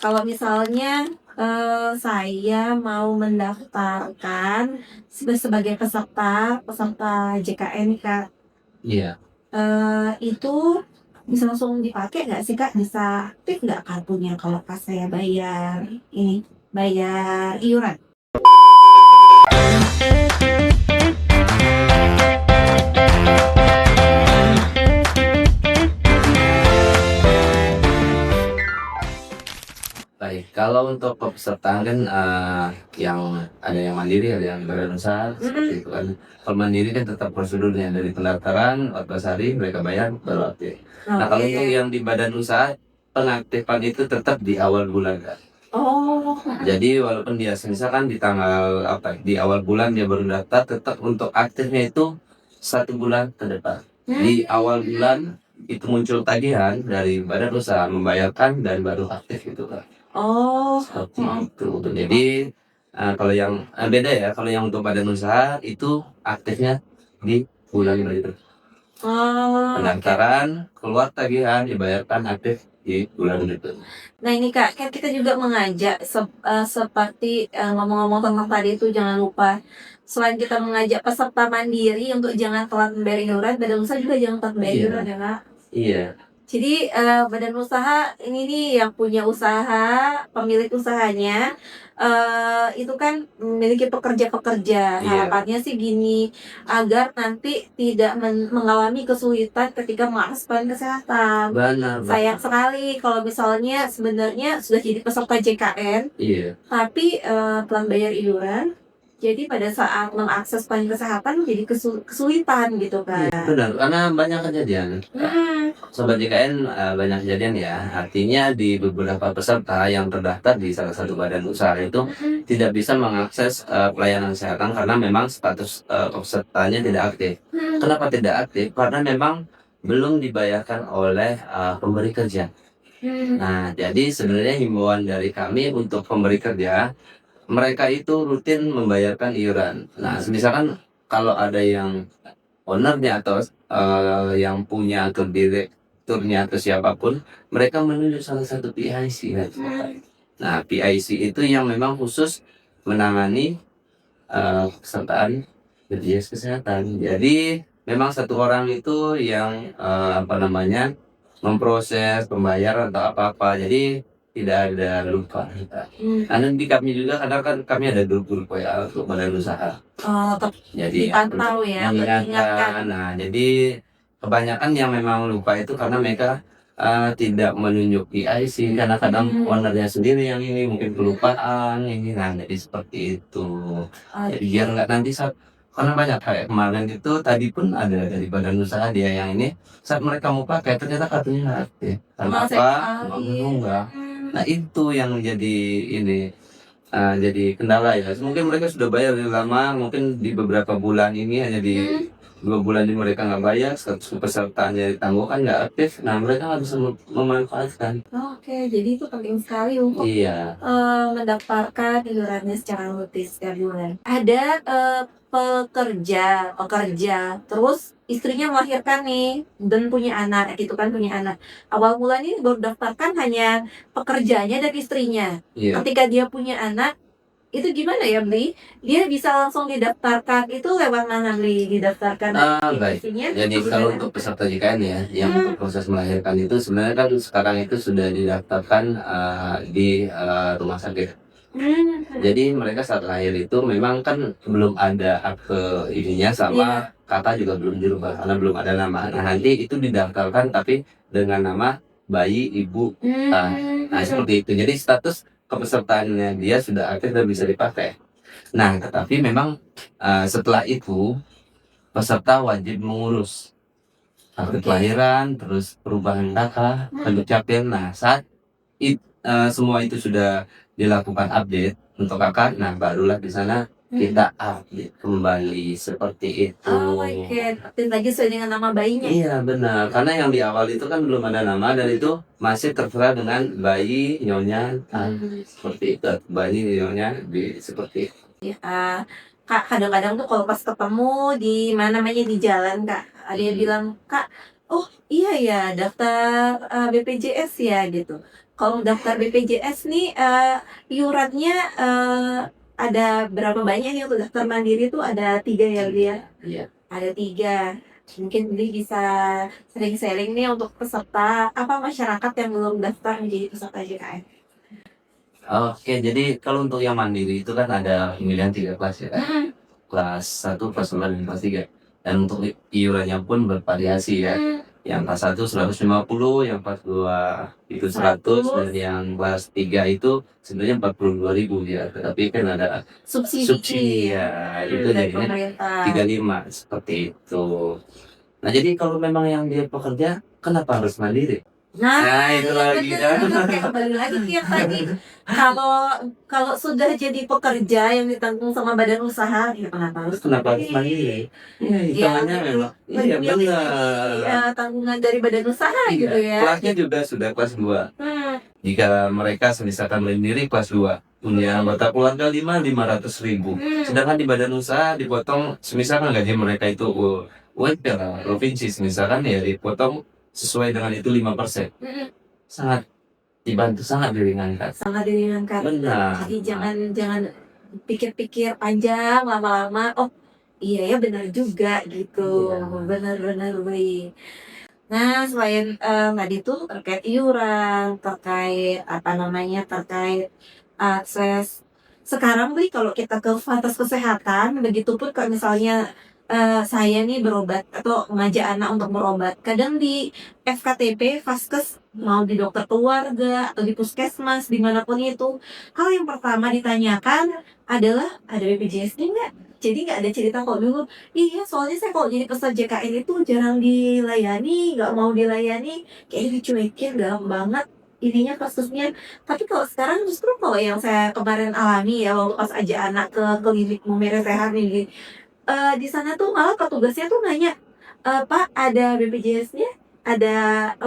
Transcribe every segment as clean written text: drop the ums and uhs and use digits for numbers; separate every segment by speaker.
Speaker 1: kalau misalnya saya mau mendaftarkan sebagai peserta peserta JKN nih, Kak.
Speaker 2: Iya.
Speaker 1: Itu bisa langsung dipakai nggak sih, Kak? Bisa aktif nggak kartunya kalau pas saya bayar iuran?
Speaker 2: Baik, kalau untuk pesertaan kan yang ada yang mandiri, ada yang badan usaha seperti itu kan. Kalau mandiri kan tetap prosedurnya dari pendaftaran 14 hari mereka bayar baru aktif. Nah, kalau untuk
Speaker 1: Oke.
Speaker 2: yang di badan usaha pengaktifan itu tetap di awal bulan kan.
Speaker 1: Oh,
Speaker 2: Jadi walaupun dia misalkan di tanggal apa di awal bulan dia baru daftar, tetap untuk aktifnya itu 1 bulan ke depan. Di awal bulan itu muncul tagihan dari badan usaha membayarkan dan baru aktif gitu kan.
Speaker 1: oh,
Speaker 2: Seperti itu. Jadi kalau yang beda ya, kalau yang untuk badan usaha itu aktifnya di bulan itu.
Speaker 1: oh, oke.
Speaker 2: Pendaftaran, keluar tagihan, dibayarkan aktif di bulan itu.
Speaker 1: Nah ini Kak, kan kita juga mengajak seperti ngomong-ngomong tentang tadi itu jangan lupa selain kita mengajak peserta mandiri untuk jangan telat membayar iuran, badan usaha juga jangan telat membayar
Speaker 2: Iya,
Speaker 1: iuran ya Kak.
Speaker 2: iya,
Speaker 1: Jadi badan usaha ini nih yang punya usaha, pemilik usahanya itu kan memiliki pekerja-pekerja.
Speaker 2: iya.
Speaker 1: Harapannya sih gini, agar nanti tidak mengalami kesulitan ketika mengakses pelayanan kesehatan.
Speaker 2: Benar,
Speaker 1: Sayang
Speaker 2: Bang.
Speaker 1: sekali kalau misalnya sebenarnya sudah jadi peserta JKN,
Speaker 2: Iya.
Speaker 1: tapi telat bayar iuran, jadi pada saat mengakses pelayanan kesehatan jadi kesulitan gitu
Speaker 2: Iya,
Speaker 1: kan.
Speaker 2: benar, karena banyak kejadian. Sobat JKN banyak kejadian ya. Artinya di beberapa peserta yang terdaftar di salah satu badan usaha itu tidak bisa mengakses pelayanan kesehatan karena memang status pesertanya tidak aktif. Kenapa tidak aktif? Karena memang belum dibayarkan oleh pemberi kerja. Nah, jadi sebenarnya himbauan dari kami untuk pemberi kerja, mereka itu rutin membayarkan iuran. Nah, misalkan kalau ada yang ownernya atau yang punya atau direkturnya atau siapapun, mereka menunjuk salah satu PIC kan. Nah, PIC itu yang memang khusus menangani pesertaan BPJS Kesehatan. Jadi memang satu orang itu yang apa namanya memproses pembayaran atau apa-apa. Jadi tidak ada lupa. Karena di kami juga kadang kan kami ada grup-grup WA untuk badan usaha.
Speaker 1: Oh, tetap
Speaker 2: Jadi
Speaker 1: dipantau ya,
Speaker 2: mengingatkan.
Speaker 1: diingatkan.
Speaker 2: Nah, jadi kebanyakan yang memang lupa itu karena mereka tidak menunjuk PIC karena kadang ownernya sendiri yang ini mungkin kelupaan ini. Nah, jadi seperti itu. Jadi biar nggak nanti saat karena banyak kayak kemarin itu tadi pun ada dari badan usaha dia yang ini saat mereka mau pakai ternyata kartunya nggak aktif. Karena
Speaker 1: Oh,
Speaker 2: apa?
Speaker 1: sekali.
Speaker 2: Mengunggah. Nah, itu yang jadi ini jadi kendala ya. Mungkin mereka sudah bayar dari lama, mungkin di beberapa bulan ini hanya di 2 bulan ini mereka nggak bayar, status pesertaannya ditangguhkan nggak aktif. Nah, mereka nggak bisa memanfaatkan.
Speaker 1: Oke, jadi itu penting sekali untuk
Speaker 2: Iya,
Speaker 1: mendaftarkan iurannya secara rutin setiap bulan. Ada pekerja, terus istrinya melahirkan nih dan punya anak, gitu kan punya anak. Awal bulan ini baru daftarkan hanya pekerjanya dan istrinya.
Speaker 2: iya.
Speaker 1: Ketika dia punya anak, itu gimana ya Bli? Dia bisa langsung didaftarkan itu lewat mana Bli? Didaftarkan
Speaker 2: Baik.
Speaker 1: isinya?
Speaker 2: Jadi kalau untuk peserta JKN ya, yang untuk proses melahirkan itu sebenarnya kan sekarang itu sudah didaftarkan di rumah sakit. Jadi mereka saat lahir itu memang kan belum ada akte ininya sama kakak juga belum dirubah karena belum ada nama. Nah, nanti itu didaftarkan tapi dengan nama bayi ibu. Nah, seperti itu. Jadi status kepesertaannya dia sudah aktif dan bisa dipakai. Nah, tetapi memang setelah itu peserta wajib mengurus akte kelahiran, terus perubahan kakak, penduk capil. Nah, saat semua itu sudah dilakukan update untuk kakak, nah barulah di sana kita update kembali seperti itu.
Speaker 1: Oh my god, update lagi sesuai dengan nama bayinya.
Speaker 2: Iya benar, karena yang di awal itu kan belum ada nama dan itu masih tertera dengan bayi nyonya seperti itu, bayi nyonya seperti itu.
Speaker 1: Ya, Kak, kadang-kadang tuh kalau pas ketemu di mana namanya di jalan Kak, ada yang bilang Kak, oh iya ya daftar BPJS ya gitu. kalau daftar BPJS nih iurannya ada berapa banyak nih untuk daftar mandiri tuh ada 3 ya dia.
Speaker 2: Iya.
Speaker 1: Ada 3. Mungkin Beli bisa sharing-sharing nih untuk peserta masyarakat yang belum daftar menjadi peserta JKN.
Speaker 2: Oke, jadi kalau untuk yang mandiri itu kan ada pemilihan 3 kelas ya.
Speaker 1: Mm-mm.
Speaker 2: Kelas 1, kelas 2, dan kelas 3. Dan untuk iurannya pun bervariasi ya. Yang kelas 1 150, yang kelas 2 itu 100, dan yang kelas 3 itu sebenarnya 42.000 ya. Tetapi kan ada subsidi ya, itu
Speaker 1: dari
Speaker 2: jadinya
Speaker 1: pemerintah.
Speaker 2: 35 seperti itu. Nah, jadi kalau memang yang dia pekerja, kenapa harus mandiri? Nah, itu
Speaker 1: iya
Speaker 2: lagi
Speaker 1: bener,
Speaker 2: kan.
Speaker 1: kayak kembali lagi ke yang tadi. Kalau sudah jadi pekerja yang ditanggung sama badan usaha, ya kenapa harus
Speaker 2: Kenapa harus mandiri? Ya, hitungannya memang. Iya,
Speaker 1: lebih milih
Speaker 2: benar.
Speaker 1: tanggungan dari badan usaha gitu ya.
Speaker 2: Kelasnya juga sudah kelas 2.
Speaker 1: Hmm.
Speaker 2: Jika mereka misalkan mandiri kelas 2, punya anggota keluarga 500.000. Sedangkan di badan usaha dipotong, misalkan gaji mereka itu UMP lah, provinsi, misalkan ya dipotong sesuai dengan itu 5%. Sangat dibantu, sangat diringankan.
Speaker 1: Sangat diringankan.
Speaker 2: Benar.
Speaker 1: Jadi jangan pikir-pikir panjang lama-lama. Oh iya ya benar juga gitu.
Speaker 2: Iya.
Speaker 1: Benar-benar baik. Nah selain tadi tuh terkait iuran, terkait terkait akses. Sekarang Bli kalau kita ke fasilitas kesehatan, begitupun kalau misalnya saya nih berobat atau mengajak anak untuk berobat, kadang di FKTP, Vaskes, mau di dokter keluarga atau di puskesmas dimanapun itu, hal yang pertama ditanyakan adalah ada BPJS-nya nggak? Jadi nggak ada cerita kok dulu, iya soalnya saya kalau jadi peserta JKN itu jarang dilayani, nggak mau dilayani, kayak dicuekin, gampang banget ininya kasusnya. Tapi kalau sekarang justru kalau yang saya kemarin alami ya waktu pas aja anak ke klinik Mumere Sehat nih, di sana tuh malah petugasnya tuh nanya, Pak ada BPJS-nya, ada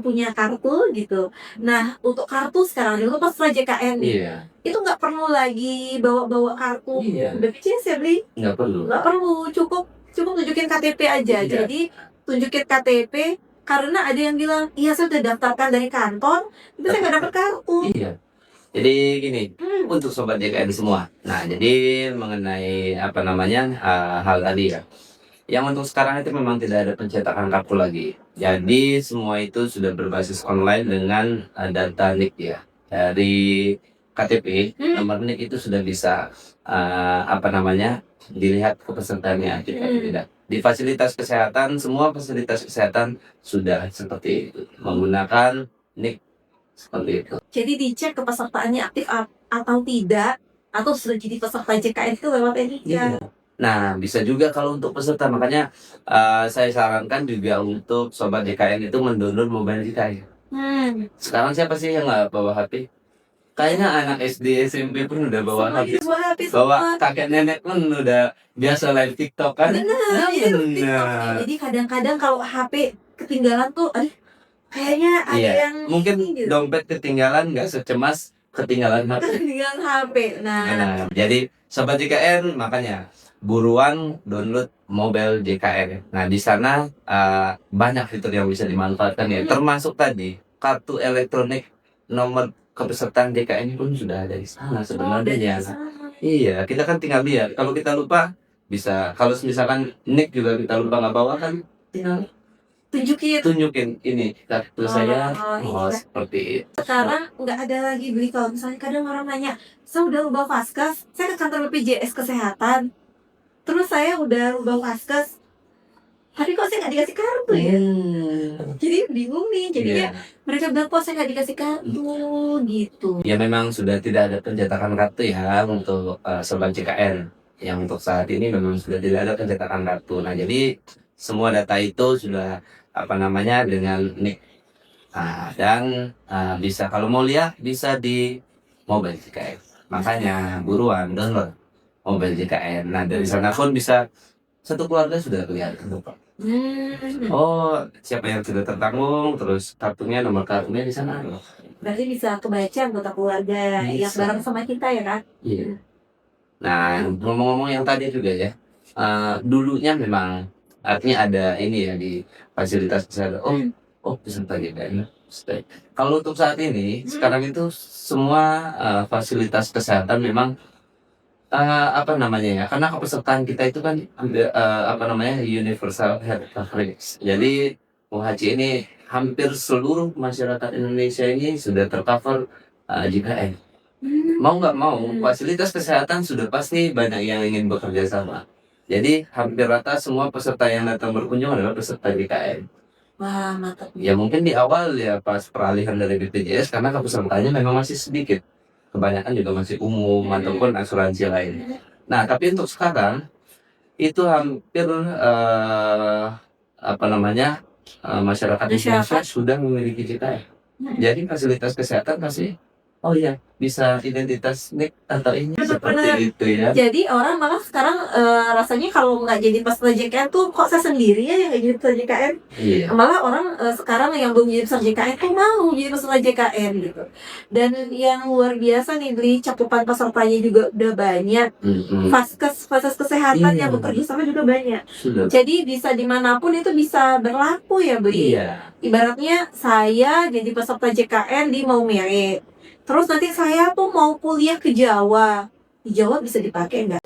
Speaker 1: punya kartu gitu. Nah untuk kartu sekarang dulu pas JKN nih,
Speaker 2: Iya.
Speaker 1: itu nggak perlu lagi bawa kartu
Speaker 2: Iya.
Speaker 1: BPJS ya Bli?
Speaker 2: Nggak perlu.
Speaker 1: Nggak perlu, cukup tunjukin KTP aja.
Speaker 2: Iya.
Speaker 1: Jadi tunjukin KTP karena ada yang bilang, iya saya udah daftarkan dari kantor, tapi saya nggak dapat kartu.
Speaker 2: Iya. Jadi gini, untuk sobat JKN semua. Nah, jadi mengenai hal tadi ya. Yang untuk sekarang itu memang tidak ada pencetakan kartu lagi. Jadi semua itu sudah berbasis online dengan data NIK ya. Dari KTP, nomor NIK itu sudah bisa dilihat kepesertaannya tidak. Di fasilitas kesehatan, semua fasilitas kesehatan sudah seperti itu, menggunakan NIK seperti itu.
Speaker 1: Jadi dicek kepesertaannya aktif atau tidak, atau sudah jadi peserta JKN itu lewat NIK.
Speaker 2: Iya. Nah, bisa juga kalau untuk peserta, makanya saya sarankan juga untuk sobat JKN itu mendownload mobile JKN. Sekarang siapa sih yang nggak bawa HP? Kayaknya anak SD, SMP pun udah bawa HP. Bawa kakek nenek pun udah biasa live TikTok kan?
Speaker 1: Benar. Jadi kadang-kadang kalau HP ketinggalan tuh, kayaknya ada yang
Speaker 2: mungkin
Speaker 1: gitu.
Speaker 2: Dompet ketinggalan nggak secemas ketinggalan HP.
Speaker 1: Ketinggalan HP.
Speaker 2: Nah, jadi sobat JKN makanya buruan download mobile JKN. Nah, di sana banyak fitur yang bisa dimanfaatkan ya. Termasuk tadi kartu elektronik nomor kepesertaan JKN pun sudah ada di sana sebenarnya. Iya, kita kan tinggal lihat. Kalau kita lupa bisa. Kalau misalkan NIK juga kita lupa nggak bawa kan, tinggal tunjukin ini kartu saya. Seperti itu.
Speaker 1: Sekarang nggak ada lagi Beli, kalau misalnya kadang orang nanya, saya udah rubah Vaskes, saya ke kantor BPJS kesehatan, terus saya udah rubah Vaskes, tapi kok saya nggak dikasih kartu ya? Jadi bingung nih, jadinya mereka bilang kok saya nggak dikasih kartu gitu.
Speaker 2: Ya memang sudah tidak ada pencetakan kartu ya untuk sobat JKN. Yang untuk saat ini memang sudah tidak ada pencetakan kartu. Nah, jadi semua data itu sudah dengan NIK. Dan bisa kalau mau lihat bisa di mobile JKN. Makanya buruan download mobile JKN. Nah, dari sana pun bisa satu keluarga sudah kelihatan Pak. Oh, siapa yang sudah tertanggung, terus nomor kartunya di sana.
Speaker 1: Berarti bisa kebaca anggota keluarga yang bareng sama kita ya kan?
Speaker 2: Iya. Nah, ngomong-ngomong yang tadi juga ya, dulunya memang artinya ada ini ya di fasilitas kesehatan. Oh, Oh, peserta JKN. Kalau untuk saat ini, sekarang itu semua fasilitas kesehatan memang apa namanya ya? Karena kepesertaan kita itu kan apa namanya universal health coverage. Jadi UHC ini hampir seluruh masyarakat Indonesia ini sudah tercover JKN. Mau nggak mau, fasilitas kesehatan sudah pasti banyak yang ingin bekerja sama. Jadi hampir rata semua peserta yang datang berkunjung adalah peserta JKN.
Speaker 1: Wah, mantap.
Speaker 2: Ya mungkin di awal ya pas peralihan dari BPJS karena kepesertanya memang masih sedikit. Kebanyakan juga masih umum ataupun asuransi lain. Nah, tapi untuk sekarang itu hampir apa namanya masyarakat Indonesia sudah memiliki JKN. Jadi fasilitas kesehatan pasti oh iya bisa identitas nik atau ini seperti itu ya.
Speaker 1: Jadi orang malah sekarang rasanya kalau nggak jadi peserta JKN tuh kok saya sendiri ya yang nggak jadi peserta JKN.
Speaker 2: Iya.
Speaker 1: Malah orang sekarang yang belum jadi peserta JKN tuh mau jadi peserta JKN gitu. Dan yang luar biasa nih, beli cakupan pesertanya juga udah banyak. Fasilitas kesehatan yang bekerja sama juga banyak.
Speaker 2: Sudah.
Speaker 1: Jadi bisa dimanapun itu bisa berlaku ya, Beli.
Speaker 2: Iya.
Speaker 1: Ibaratnya saya jadi peserta JKN di Maumere. Terus nanti saya tuh mau kuliah ke Jawa. Di Jawa bisa dipakai nggak?